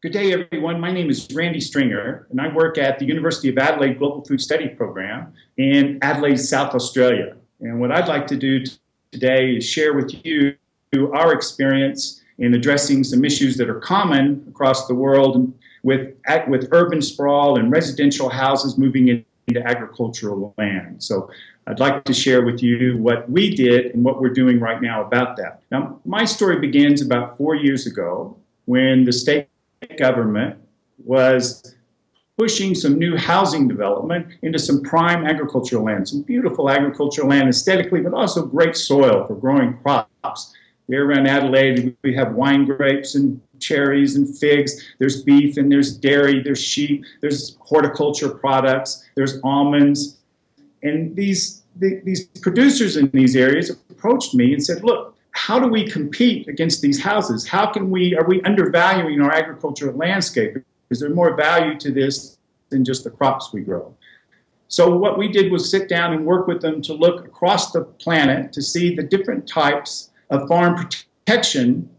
Good day, everyone. My name is Randy Stringer, and I work at the University of Adelaide Global Food Study Program in Adelaide, South Australia. And what I'd like to do today is share with you our experience in addressing some issues that are common across the world with urban sprawl and residential houses moving into agricultural land. So I'd like to share with you what we did and what we're doing right now about that. Now, my story begins about 4 years ago when the state government was pushing some new housing development into some prime agricultural land, some beautiful agricultural land aesthetically, but also great soil for growing crops. Here around Adelaide, we have wine grapes and cherries and figs. There's beef and there's dairy, there's sheep, there's horticulture products, there's almonds. And these producers in these areas approached me and said, look, how do we compete against these houses? Are we undervaluing our agricultural landscape? Is there more value to this than just the crops we grow? So what we did was sit down and work with them to look across the planet to see the different types of farm protection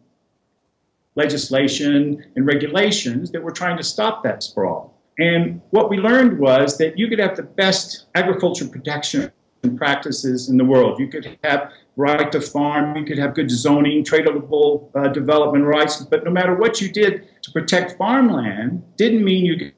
legislation and regulations that were trying to stop that sprawl. And what we learned was that you could have the best agriculture protection practices in the world. You could have right to farm, you could have good zoning, tradable development rights, but no matter what you did to protect farmland, didn't mean you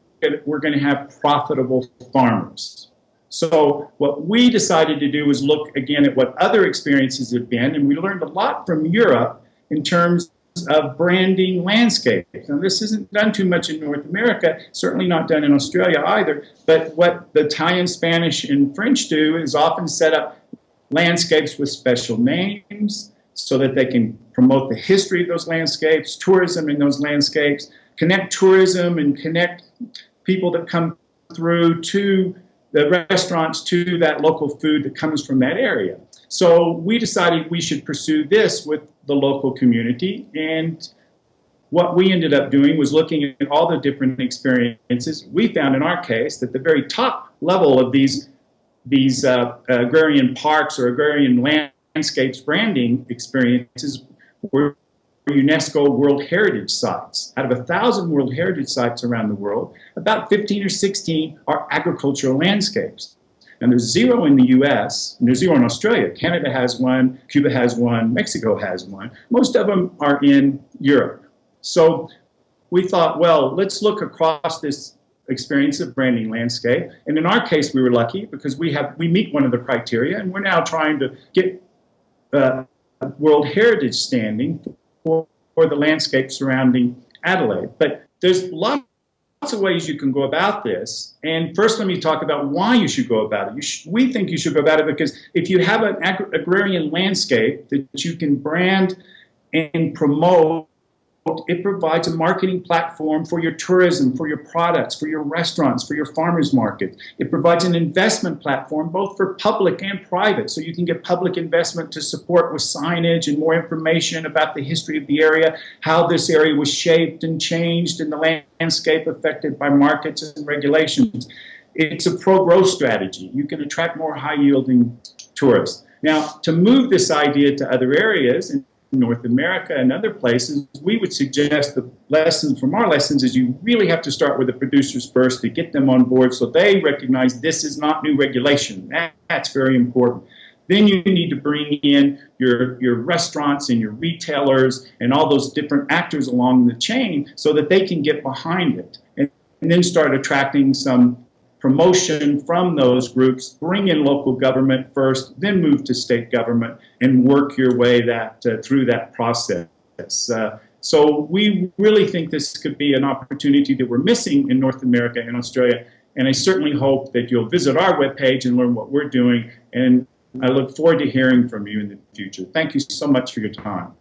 were going to have profitable farmers. So what we decided to do was look again at what other experiences have been, and we learned a lot from Europe in terms of branding landscapes. Now, this isn't done too much in North America, certainly not done in Australia either, but what the Italian, Spanish, and French do is often set up landscapes with special names so that they can promote the history of those landscapes, tourism in those landscapes, connect tourism and connect people that come through to the restaurants to that local food that comes from that area. So we decided we should pursue this with the local community, and what we ended up doing was looking at all the different experiences. We found in our case that the very top level of these agrarian parks or agrarian landscapes branding experiences were UNESCO World Heritage Sites. Out of 1,000 World Heritage Sites around the world, about 15 or 16 are agricultural landscapes. And there's 0 in the US, and there's 0 in Australia. Canada has one, Cuba has one, Mexico has one. Most of them are in Europe. So we thought, well, let's look across this experience of branding landscape. And in our case, we were lucky because we meet one of the criteria, and we're now trying to get World Heritage standing for the landscape surrounding Adelaide. But there's lots of ways you can go about this. And first, let me talk about why you should go about it. We think you should go about it because if you have an agrarian landscape that you can brand and promote, it provides a marketing platform for your tourism, for your products, for your restaurants, for your farmers market. It provides an investment platform both for public and private, so you can get public investment to support with signage and more information about the history of the area, how this area was shaped and changed in the landscape affected by markets and regulations. It's a pro-growth strategy. You can attract more high-yielding tourists. Now, to move this idea to other areas, in North America and other places, we would suggest the lessons from our lessons is you really have to start with the producers first to get them on board so they recognize this is not new regulation. That's very important. Then you need to bring in your restaurants and your retailers and all those different actors along the chain so that they can get behind it and then start attracting some promotion from those groups, bring in local government first, then move to state government and work your way through that process. So we really think this could be an opportunity that we're missing in North America and Australia, and I certainly hope that you'll visit our webpage and learn what we're doing, and I look forward to hearing from you in the future. Thank you so much for your time.